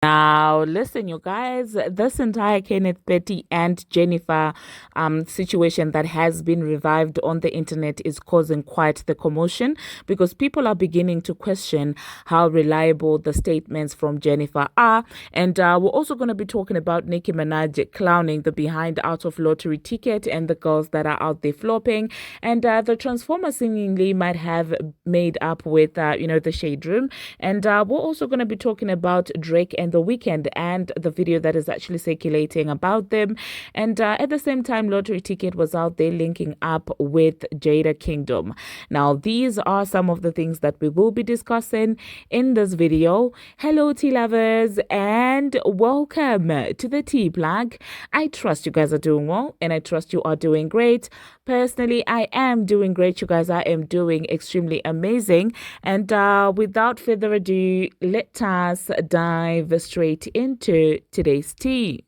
Now, listen, you guys, this entire Kenneth Petty and Jennifer situation that has been revived on the internet is causing quite the commotion because people are beginning to question how reliable the statements from Jennifer are. And we're also going to be talking about Nicki Minaj clowning the behind out of lottery ticket and the girls that are out there flopping. And the Transformer seemingly might have made up with, the Shade Room. And we're also going to be talking about Drake and the Weekend and the video that is actually circulating about them. And at the same time, Lottery Ticket was out there linking up with Jada Kingdom. Now, these are some of the things that we will be discussing in this video. Hello, tea lovers, and welcome to the Tea Plug. I trust you guys are doing well, and I trust you are doing great. Personally, I am doing great, you guys. I am doing extremely amazing. And without further ado, let us dive straight into today's tea.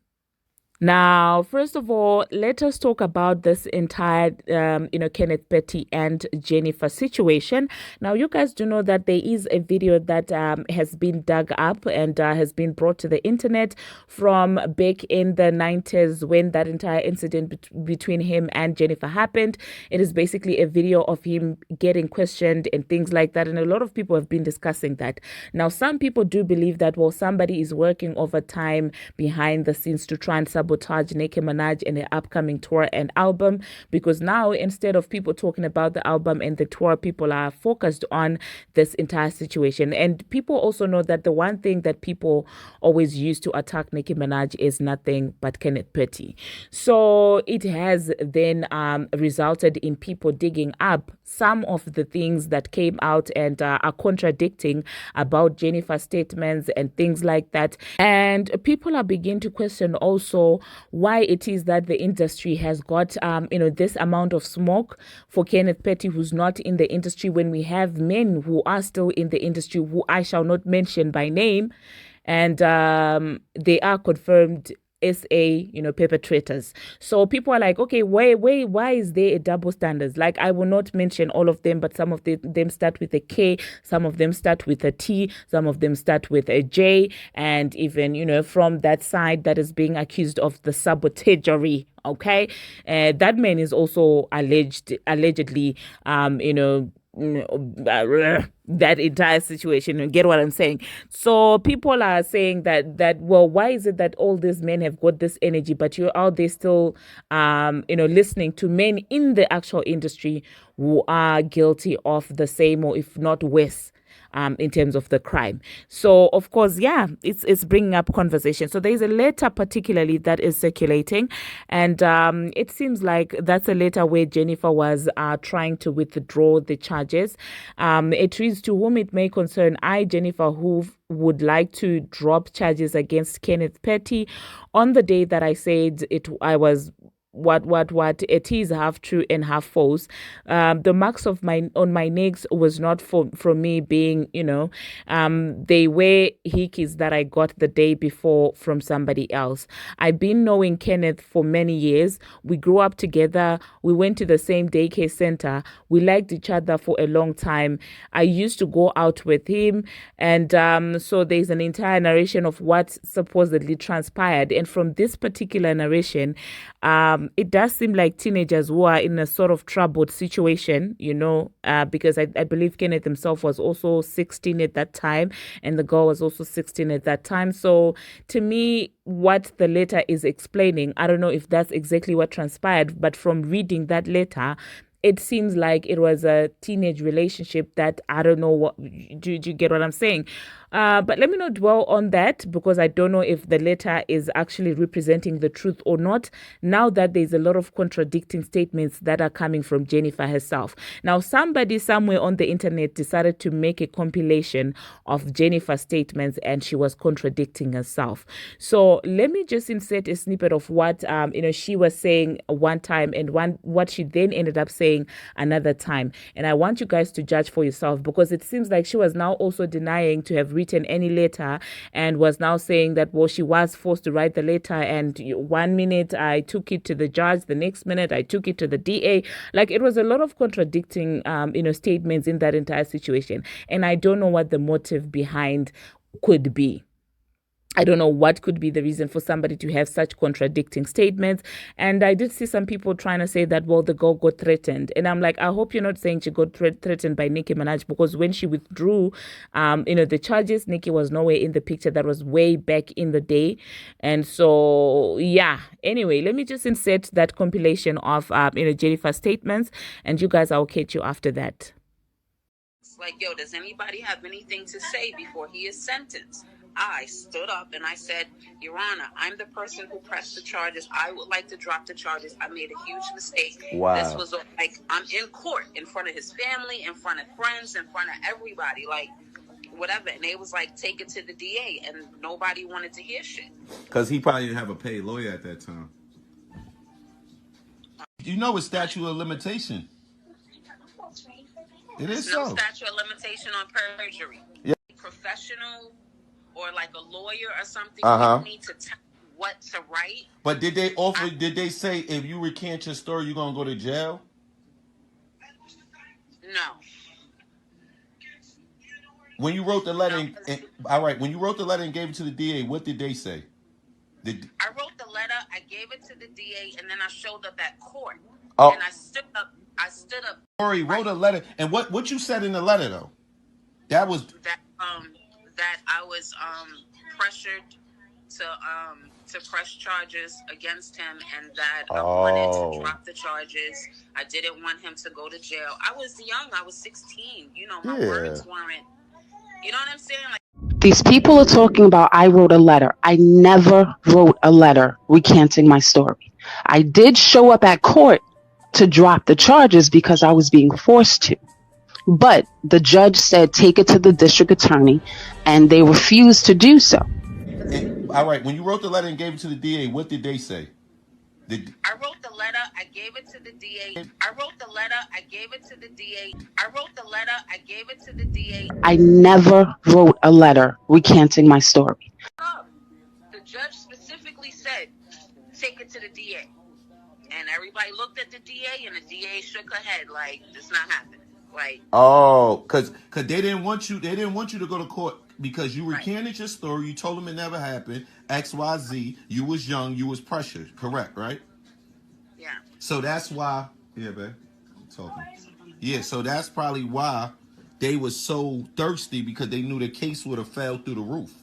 Now, first of all, let us talk about this entire, Kenneth Petty and Jennifer situation. Now, you guys do know that there is a video that has been dug up and has been brought to the internet from back in the 90s when that entire incident between him and Jennifer happened. It is basically a video of him getting questioned and things like that. And a lot of people have been discussing that. Now, some people do believe that, well, somebody is working overtime behind the scenes to try and sabotage Nicki Minaj and her upcoming tour and album, because now instead of people talking about the album and the tour, people are focused on this entire situation. And people also know that the one thing that people always use to attack Nicki Minaj is nothing but Kenneth Petty. So it has then resulted in people digging up some of the things that came out and are contradicting about Jennifer's statements and things like that. And people are beginning to question also why it is that the industry has got, this amount of smoke for Kenneth Petty, who's not in the industry, when we have men who are still in the industry, who I shall not mention by name, and they are confirmed SA, perpetrators. So people are like, okay, why is there a double standards? Like, I will not mention all of them, but some of them start with a K, some of them start with a T, some of them start with a J, and even, from that side that is being accused of the sabotagery. Okay, that man is also allegedly, that entire situation. You get what I'm saying? So people are saying that well, why is it that all these men have got this energy, but you're out there still listening to men in the actual industry who are guilty of the same, or if not worse, in terms of the crime. So of course, yeah, it's bringing up conversation. So there's a letter particularly that is circulating, and it seems like that's a letter where Jennifer was trying to withdraw the charges. It reads, "To whom it may concern, I, Jennifer, who would like to drop charges against Kenneth Petty on the day that I said I was what it is half true and half false. The marks of my necks was not from me being, they were hickeys that I got the day before from somebody else. I've been knowing Kenneth for many years. We grew up together. We went to the same daycare center. We liked each other for a long time. I used to go out with him, and so there's an entire narration of what supposedly transpired. And from this particular narration, it does seem like teenagers who are in a sort of troubled situation, because I believe Kenneth himself was also 16 at that time, and the girl was also 16 at that time. So to me, what the letter is explaining, I don't know if that's exactly what transpired, but from reading that letter, it seems like it was a teenage relationship that I don't know what. Do you get what I'm saying? But let me not dwell on that, because I don't know if the letter is actually representing the truth or not, now that there's a lot of contradicting statements that are coming from Jennifer herself. Now, somebody somewhere on the internet decided to make a compilation of Jennifer's statements, and she was contradicting herself. So let me just insert a snippet of what she was saying one time, and what she then ended up saying another time. And I want you guys to judge for yourself, because it seems like she was now also denying to have written any letter, and was now saying that, well, she was forced to write the letter, and 1 minute I took it to the judge, the next minute I took it to the DA. Like, it was a lot of contradicting statements in that entire situation, and I don't know what the motive behind could be. I don't know what could be the reason for somebody to have such contradicting statements. And I did see some people trying to say that, well, the girl got threatened. And I'm like, I hope you're not saying she got threatened by Nicki Minaj, because when she withdrew, the charges, Nicki was nowhere in the picture. That was way back in the day. And so, yeah. Anyway, let me just insert that compilation of, Jennifer's statements, and you guys, I'll catch you after that. Like, yo, does anybody have anything to say before he is sentenced? I stood up and I said, Your Honor, I'm the person who pressed the charges. I would like to drop the charges. I made a huge mistake. Wow. This was like, I'm in court in front of his family, in front of friends, in front of everybody, like, whatever. And they was like, take it to the DA, and nobody wanted to hear shit. Because he probably didn't have a paid lawyer at that time. You know it's statute of limitation. It is no so. statute of limitation on perjury. Yeah. Professional or like a lawyer or something, Uh-huh. you need to tell what to write. But did they offer? Did they say if you recant your story, you're gonna go to jail? No. When you wrote the letter, all right. When you wrote the letter and gave it to the DA, what did they say? I wrote the letter, I gave it to the DA, and then I showed up at court. Oh. And I stood up. Rory wrote a letter, and what you said in the letter though? That was that I was pressured to press charges against him, and that I wanted to drop the charges. I didn't want him to go to jail. I was young. I was 16. You know, my words weren't. You know what I'm saying? Like, these people are talking about I wrote a letter. I never wrote a letter recanting my story. I did show up at court to drop the charges because I was being forced to. But the judge said take it to the district attorney, and they refused to do so. All right, when you wrote the letter and gave it to the DA, what did they say? I wrote the letter, I gave it to the DA. I wrote the letter, I gave it to the DA. I wrote the letter, I gave it to the DA. I never wrote a letter recanting my story. The judge specifically said, take it to the DA. And everybody looked at the DA, and the DA shook her head like, it's not happening. Like, oh, because they didn't want you. They didn't want you to go to court because you recanted your story. You told them it never happened. X, Y, Z. You was young. You was pressured. Correct, right? Yeah. So that's why. Yeah, babe. I'm talking. Yeah. So that's probably why they was so thirsty, because they knew the case would have fell through the roof.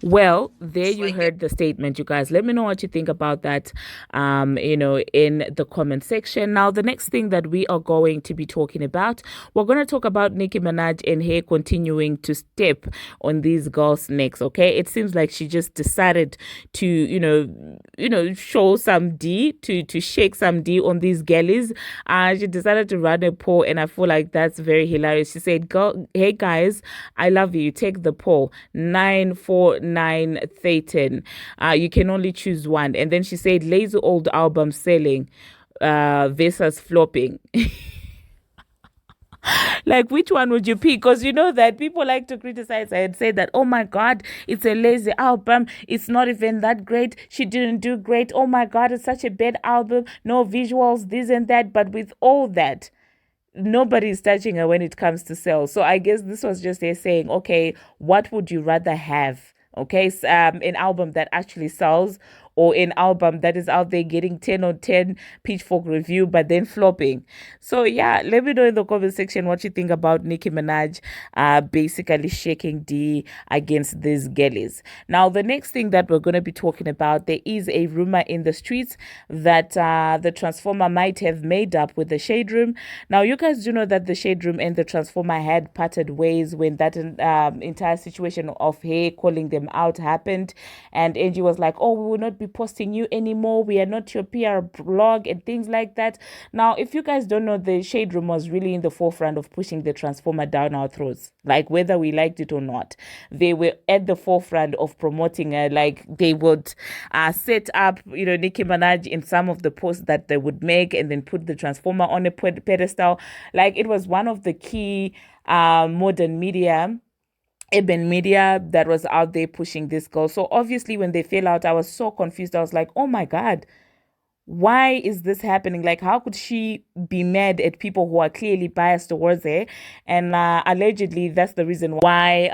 Well, there you heard the statement, you guys. Let me know what you think about that, in the comment section. Now, the next thing that we are going to be talking about, we're going to talk about Nicki Minaj and her continuing to step on these girls' necks, okay? It seems like she just decided to, show some D, to shake some D on these galleys. She decided to run a poll, and I feel like that's very hilarious. She said, hey, guys, I love you. Take the poll. 949 Thetan. You can only choose one. And then she said, lazy old album selling versus flopping. Like, which one would you pick? Because you know that people like to criticize and say that, oh my God, it's a lazy album. It's not even that great. She didn't do great. Oh my God, it's such a bad album. No visuals, this and that. But with all that, nobody's touching her when it comes to sales. So I guess this was just her saying, okay, what would you rather have? Okay, an album that actually sells, or an album that is out there getting 10 on 10 Pitchfork review but then flopping. So yeah, let me know in the comment section what you think about Nicki Minaj basically shaking D against these girlies. Now, the next thing that we're going to be talking about, there is a rumor in the streets that the Transformer might have made up with the Shade Room. Now, you guys do know that the Shade Room and the Transformer had parted ways when that entire situation of her calling them out happened, and Angie was like, oh, we will not be posting you anymore, we are not your PR blog and things like that. Now, if you guys don't know, the Shade Room was really in the forefront of pushing the Transformer down our throats, like whether we liked it or not. They were at the forefront of promoting her. Like, they would set up Nicki Minaj in some of the posts that they would make, and then put the Transformer on a pedestal. Like, it was one of the key modern media, urban media, that was out there pushing this girl. So obviously when they fell out, I was so confused. I was like, oh my God, why is this happening? Like, how could she be mad at people who are clearly biased towards her? And allegedly, that's the reason why,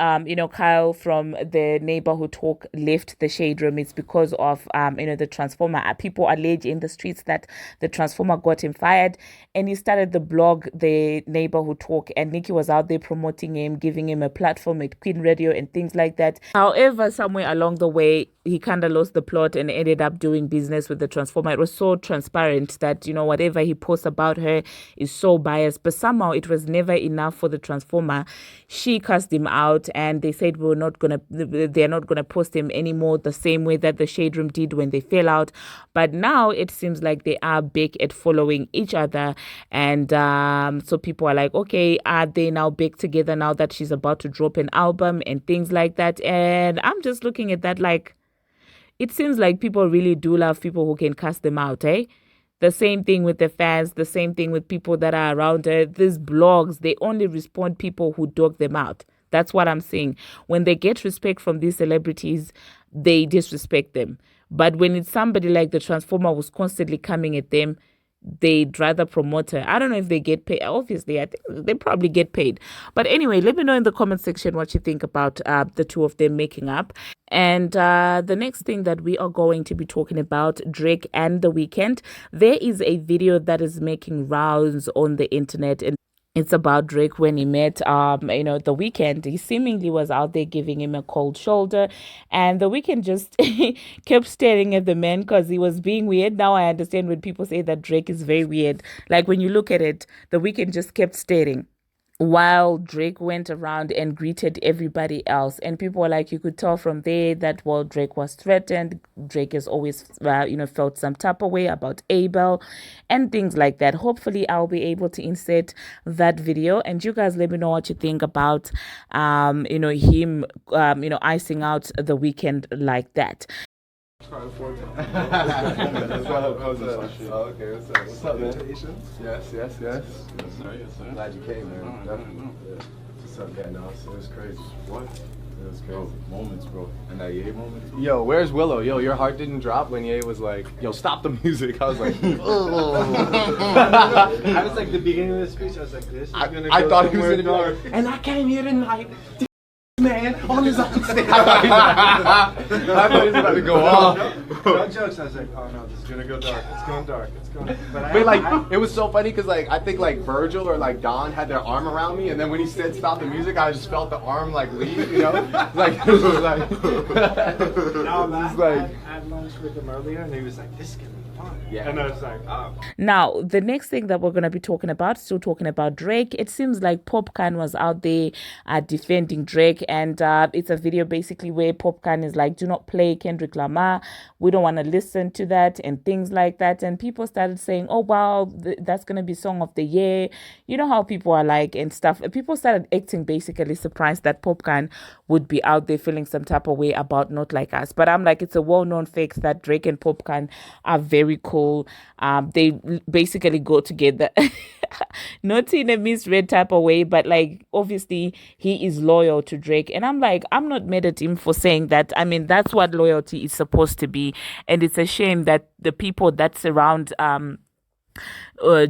Kyle from the Neighborhood Talk left the shade room. It's because of, the Transformer. People allege in the streets that the Transformer got him fired, and he started the blog, the Neighborhood Talk, and Nicki was out there promoting him, giving him a platform at Queen Radio and things like that. However, somewhere along the way, he kind of lost the plot and ended up doing business with the Transformer. It was so transparent that, whatever he posts about her is so biased, but somehow it was never enough for the Transformer. She cussed him out, and they said they're not gonna post him anymore the same way that the Shade Room did when they fell out. But now it seems like they are back at following each other, and so people are like, okay, are they now back together now that she's about to drop an album and things like that? And I'm just looking at that like, it seems like people really do love people who can cuss them out, eh? The same thing with the fans, the same thing with people that are around her. These blogs, they only respond people who dog them out. That's what I'm saying. When they get respect from these celebrities, they disrespect them. But when it's somebody like the Transformer who's constantly coming at them, they'd rather promote her. I don't know if they get paid. Obviously, I think they probably get paid. But anyway, let me know in the comment section what you think about the two of them making up. And the next thing that we are going to be talking about, Drake and The Weeknd. There is a video that is making rounds on the internet, and it's about Drake when he met, The Weeknd. He seemingly was out there giving him a cold shoulder, and The Weeknd just kept staring at the man because he was being weird. Now I understand when people say that Drake is very weird. Like when you look at it, The Weeknd just kept staring while Drake went around and greeted everybody else. And people were like, you could tell from there that, well, Drake was threatened. Drake has always, felt some type of way about Abel and things like that. Hopefully, I'll be able to insert that video. And you guys let me know what you think about, him, icing out The Weeknd like that. What's up, man? Yes. Yes, sir. Glad you came, man. Definitely. What's up, man? No, it was crazy. What? It was crazy. Moments, bro. And that Ye moment. Yo, where's Willow? Yo, your heart didn't drop when Ye was like, yo, stop the music. I was like, oh. I was like, the beginning of the speech, I was like, this is gonna go I thought he was gonna dark. be like, and I came here tonight. Man, on his own stage. I thought he was about to go off. No jokes. I was like, oh no, this is gonna go dark. It's going dark. It's going. But like, it was so funny because like I think like Virgil or like Don had their arm around me, and then when he said stop the music, I just felt the arm like leave, like it was like. No, I had lunch with him earlier, and he was like, this is gonna be fun. Yeah. And I was like, oh. Now, the next thing that we're going to be talking about, still talking about Drake, it seems like Popcorn was out there defending Drake, and it's a video basically where Popcorn is like, do not play Kendrick Lamar, we don't want to listen to that, and things like that. And people started saying, oh wow, that's going to be song of the year. You know how people are like and stuff. People started acting basically surprised that Popcorn would be out there feeling some type of way about Not Like Us. But I'm like, it's a well-known fact that Drake and Popcorn are very cool. They basically go together. Not in a misread type of way, but like obviously he is loyal to Drake, and I'm like, I'm not mad at him for saying that. I mean, that's what loyalty is supposed to be, and it's a shame that the people that surround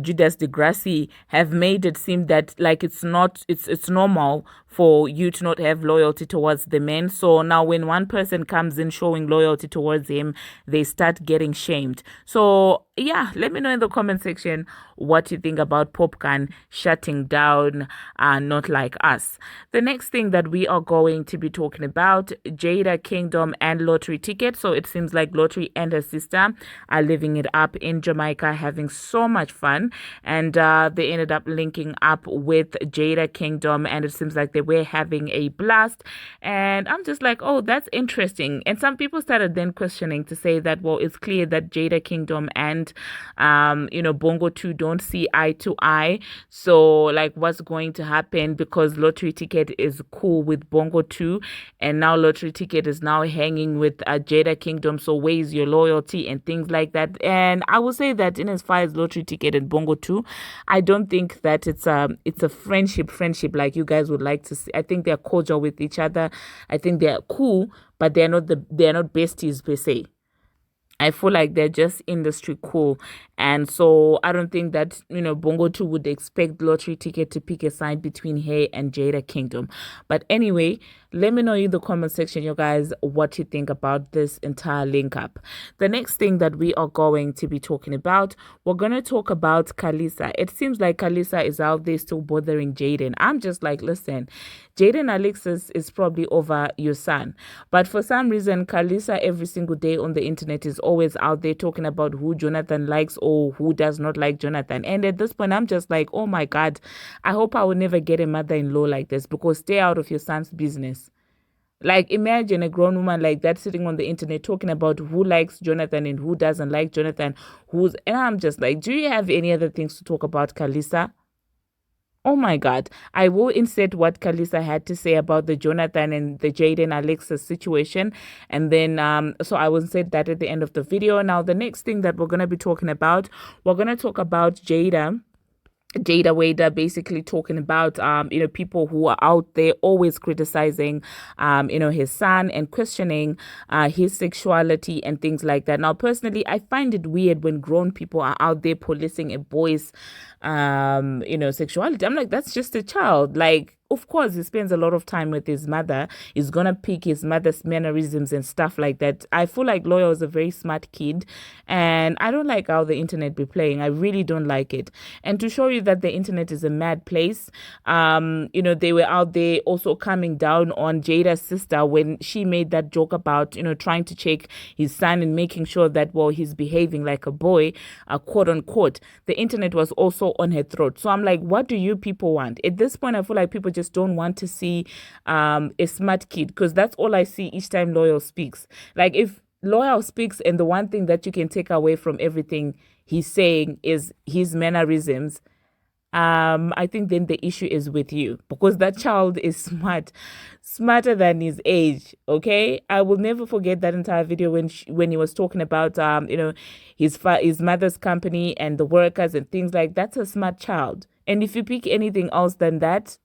Judas Degrassi have made it seem that like it's normal for you to not have loyalty towards the man. So now when one person comes in showing loyalty towards him, they start getting shamed. So yeah, let me know in the comment section what you think about Popcorn shutting down Not Like Us. The next thing that we are going to be talking about, Jada Kingdom and Lottery Ticket. So it seems like Lottery and her sister are living it up in Jamaica, having so much fun, and they ended up linking up with Jada Kingdom, and it seems like they were having a blast. And I'm just like, oh, that's interesting. And some people started then questioning to say that, well, it's clear that Jada Kingdom and Bongo 2 don't see eye to eye. So like, what's going to happen? Because Lottery Ticket is cool with Bongo 2, and now Lottery Ticket is now hanging with Jada Kingdom. So where is your loyalty and things like that? And I will say that in as far as Lottery Ticket and Bongo 2, I don't think that it's a friendship like you guys would like to see. I think they're cordial with each other. I think they're cool, but they're not besties per se. I feel like they're just industry cool. And so I don't think that, Bongo 2 would expect Lottery Ticket to pick a side between her and Jada Kingdom. But anyway, let me know in the comment section, you guys, what you think about this entire link up. The next thing that we are going to be talking about, we're going to talk about Kalisa. It seems like Kalisa is out there still bothering Jaden. I'm just like, listen, Jaden Alexis is probably over your son. But for some reason, Kalisa every single day on the internet is always out there talking about who Jonathan likes or who does not like Jonathan. And at this point, I'm just like, oh my God, I hope I will never get a mother-in-law like this, because stay out of your son's business. Like, imagine a grown woman like that sitting on the internet talking about who likes Jonathan and who doesn't like Jonathan. And I'm just like, do you have any other things to talk about, Kalisa? Oh my God. I will insert what Kalisa had to say about the Jonathan and the Jaden Alexis situation. And then, so I will insert that at the end of the video. Now, the next thing that we're going to be talking about, we're going to talk about Jada Wader basically talking about, people who are out there always criticizing, his son and questioning his sexuality and things like that. Now, personally, I find it weird when grown people are out there policing a boy's, sexuality. I'm like, that's just a child. Like, of course, he spends a lot of time with his mother. He's going to pick his mother's mannerisms and stuff like that. I feel like Loya is a very smart kid, and I don't like how the internet be playing. I really don't like it. And to show you that the internet is a mad place, they were out there also coming down on Jada's sister when she made that joke about, trying to check his son and making sure that, well, he's behaving like a boy, quote unquote. The internet was also on her throat. So I'm like, what do you people want? At this point, I feel like people just don't want to see a smart kid, because that's all I see each time Loyal speaks. Like, if Loyal speaks and the one thing that you can take away from everything he's saying is his mannerisms, I think then the issue is with you, because that child is smarter than his age. Okay, I will never forget that entire video when he was talking about his mother's company and the workers and things like that's a smart child. And if you pick anything else than that,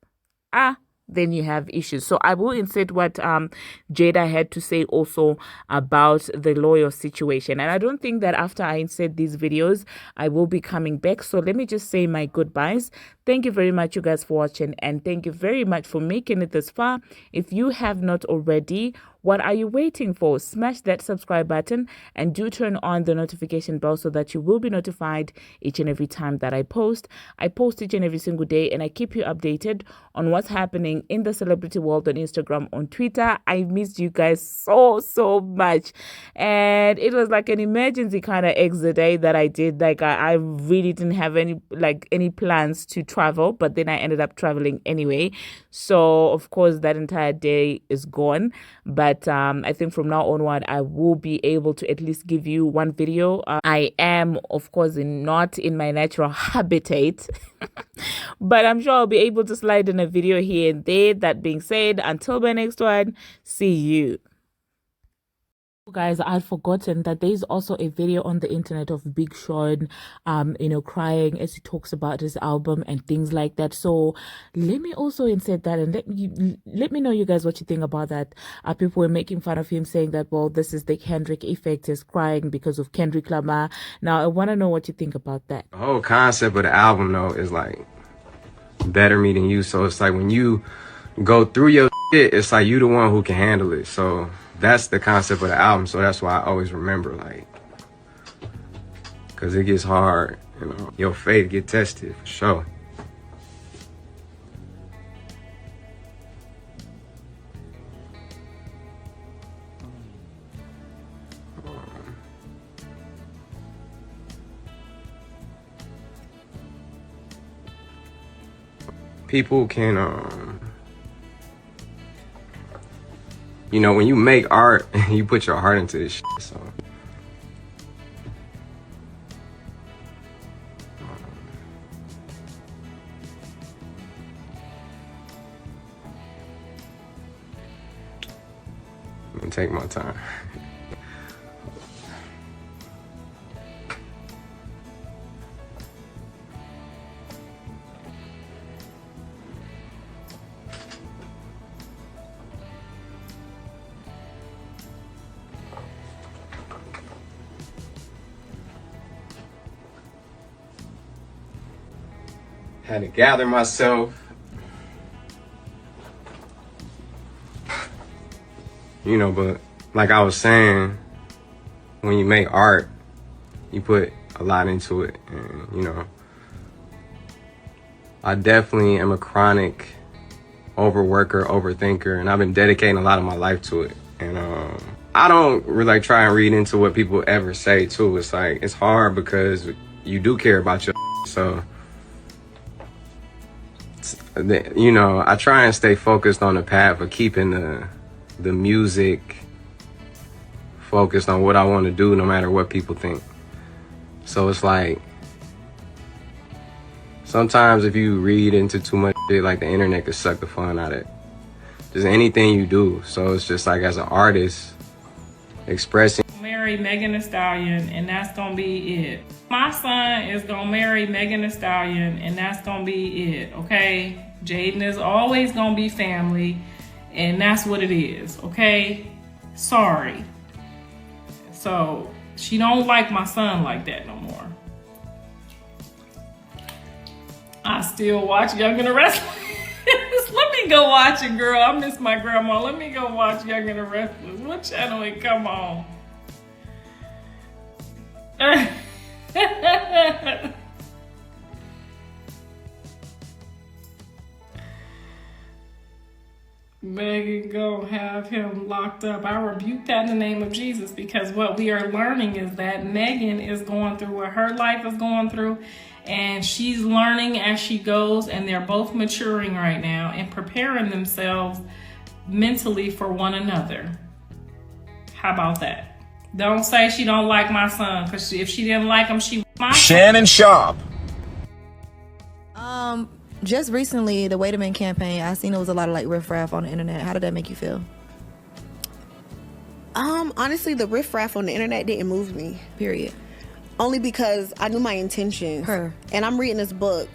then you have issues. So I will insert what Jada had to say also about the lawyer situation. And I don't think that after I insert these videos, I will be coming back. So let me just say my goodbyes. Thank you very much, you guys, for watching. And thank you very much for making it this far. If you have not already, what are you waiting for? Smash that subscribe button and do turn on the notification bell so that you will be notified each and every time that I post. I post each and every single day, and I keep you updated on what's happening in the celebrity world on Instagram, on Twitter. I missed you guys so much. And it was like an emergency kind of exit day that I did. Like, I really didn't have any plans to travel, but then I ended up traveling anyway. So, of course, that entire day is gone. But I think from now onward, I will be able to at least give you one video. I am, of course, not in my natural habitat, but I'm sure I'll be able to slide in a video here and there. That being said, until my next one, see you. Guys, I'd forgotten that there is also a video on the internet of Big Sean, crying as he talks about his album and things like that. So let me also insert that, and let me know, you guys, what you think about that. People were making fun of him, saying that, well, this is the Kendrick effect, is crying because of Kendrick Lamar. Now, I want to know what you think about that. The whole concept of the album, though, is like better me than you. So it's like when you go through your shit, it's like you the one who can handle it. So that's the concept of the album. So that's why I always remember, like, because it gets hard, your faith get tested for sure. People can, when you make art, you put your heart into this shit, so. I'm gonna take my time. had to gather myself. You know, but like I was saying, when you make art, you put a lot into it. And, you know, I definitely am a chronic overworker, overthinker, and I've been dedicating a lot of my life to it. And I don't really like try and read into what people ever say too. It's like, it's hard because you do care about your so, you know, I try and stay focused on the path of keeping the music focused on what I want to do no matter what people think. So it's like, sometimes if you read into too much shit, like the internet could suck the fun out of it. Just anything you do. So it's just like, as an artist, expressing. Marry Megan Thee Stallion, and that's gonna be it. My son is gonna marry Megan Thee Stallion, and that's gonna be it, okay? Jaden is always gonna be family, and that's what it is, okay? Sorry. So, she don't like my son like that no more. I still watch Young and the Restless. Let me go watch it, girl. I miss my grandma. Let me go watch Young and the Restless. What channel it come on? Megan gonna have him locked up. I rebuke that in the name of Jesus, because what we are learning is that Megan is going through what her life is going through, and she's learning as she goes, and they're both maturing right now and preparing themselves mentally for one another. How about that? Don't say she don't like my son, because if she didn't like him, she my Shannon Sharpe. Just recently, the Wait a Minute campaign, I seen it was a lot of like riffraff on the internet. How did that make you feel? Honestly, the riffraff on the internet didn't move me. Period. Only because I knew my intentions. And I'm reading this book,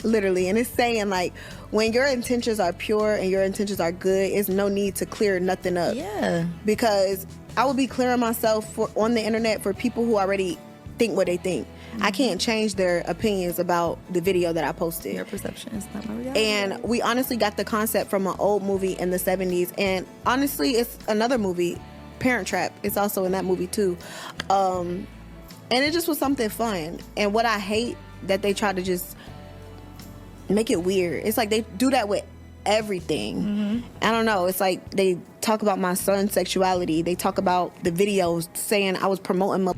literally, and it's saying like, when your intentions are pure and your intentions are good, it's no need to clear nothing up. Yeah. Because I would be clearing myself on the internet for people who already think what they think. I can't change their opinions about the video that I posted. Your perception is not my reality. And we honestly got the concept from an old movie in the 70s. And honestly, it's another movie, Parent Trap. It's also in that movie too. And it just was something fun. And what I hate, that they try to just make it weird. It's like they do that with everything. I don't know. It's like they talk about my son's sexuality. They talk about the videos saying I was promoting my...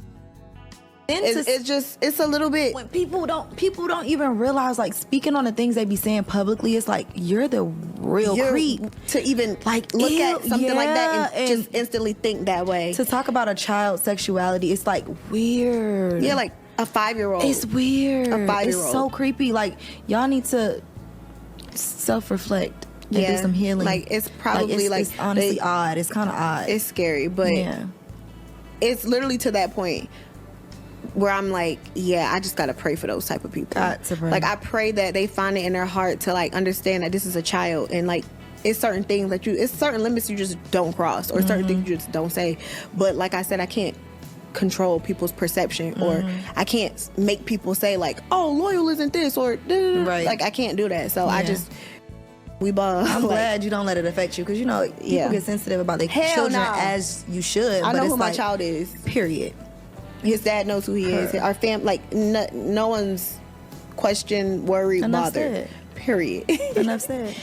It's a little bit, when people don't even realize, like, speaking on the things they be saying publicly, it's like you're the real creep to even like look at something like that and just instantly think that way. To talk about a child's sexuality, it's like weird. Yeah, like a 5-year-old. It's weird. A 5-year-old. It's so creepy. Like, y'all need to self-reflect and do some healing. Like, it's probably it's honestly odd. It's kind of odd. It's scary, but it's literally to that point where I'm like, yeah, I just gotta pray for those type of people. Got to pray. Like, I pray that they find it in their heart to like understand that this is a child, and like it's certain things that it's certain limits you just don't cross, or certain things you just don't say. But like I said, I can't control people's perception, or I can't make people say like, oh, loyal isn't this, or right. Like, I can't do that. So I just I'm glad you don't let it affect you, because you know people get sensitive about their children as you should. I but know it's who my like, child is. Period. His dad knows who he is. Our family, like, no one's questioned, worried, bothered. Period. Enough said.